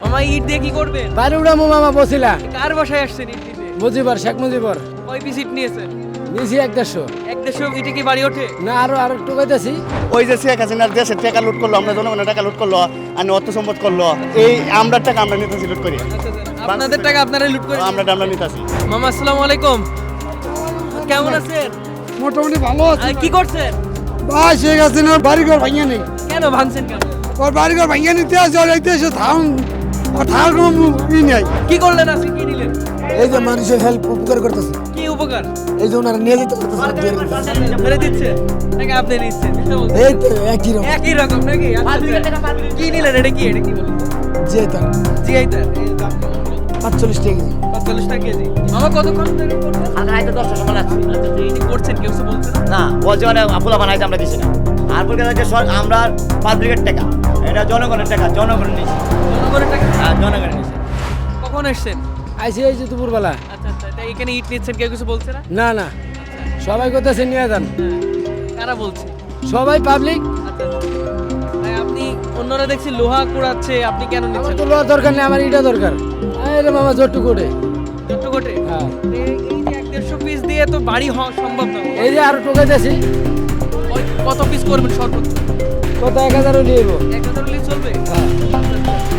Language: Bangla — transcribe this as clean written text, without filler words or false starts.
মামা ইট দিয়ে কি করবে? বাড়ি উড়ামো মামা বসিলা। কার বাসায় আসছেন ইট দিতে? মুজিবর, শেখ মুজিবর। কয় পিস ইট নিয়েছেন? নিয়েছি 1-150। 1-150 ইটে কি বাড়ি ওঠে? না আরো একটু কইতাছি। ওই যে শেখ হাসিনার দেশে টাকা লুট করলো, আমরা জনগণের টাকা লুট করলো, আর অর্থ সম্পদ করলো, এই আমরা টাকা আমরা নিতেছি লুট করি। আপনাদের টাকা আপনারা লুট করে আমরা নিতেছি। মামা আসসালামু আলাইকুম, কেমন আছেন? মোটামুটি ভালো আছে। কি করছেন? ভাই শেখ হাসিনার বাড়িঘর ভাঙিয়ে নেই। কেন ভাঙছেন কেন? ওর বাড়িঘর ভাঙিয়ে নিতে আছে, ওর এই দেশে ধান আর ধার কোনো ই নেই। কি করলেন আজকে, কি নিলেন? এই যে মানুষের হেল্প উপকার করতেছে, কি উপকার? এই যে ওনারা নিয়ে যেতে করতেছে। ফেলে দিচ্ছে নাকি আপনি নিচ্ছেন? এই তো একই রকম। একই রকম নাকি? কি নিলেন? এটা কি বলুন? যে তার জিআই তার এই দাম কেমন? 45 টাকা কেজি। 45 টাকা কেজি। মামা কতক্ষণ ধরে করছেন? আগাইতে 10 টাকা লাগছে এই করছেন, কেউ কিছু বলছে না? না বলছে মানে ফুলা বানাইতে আমরা দিছি না আর বলতে যে আমরা পাবলিকের টাকা, এটা জনগণের টাকা, জনগণের নিছি। জনগণের টাকা। হ্যাঁ জনগণের নিছি। কখন এসছেন? আইসি এই যে দুপুরবেলা। আচ্ছা আচ্ছা, তা এখানে ইট নিচ্ছেন, কেউ কিছু বলছে না? না না, সবাই করতেছে নিয়ে যান, কারা বলছে? সবাই পাবলিক। আচ্ছা আচ্ছা। তাই আপনি, অন্যরা দেখছি লোহা কুড়াচ্ছে, আপনি কেন আমার নিচ্ছেন? তো লোহার দরকার নেই, আমার ইটা দরকার। আরে মামা জট্টু করে। চট্টকোটে? হ্যাঁ। এই যে 1-150 পিস দিয়ে তো বাড়ি হওয়া সম্ভব না। এই যে আরো টোকাইতেছি। কত পিস করবেন সর্বোচ্চ? কত 1000 লিয়ে 1000 হলেই চলবে? হ্যাঁ।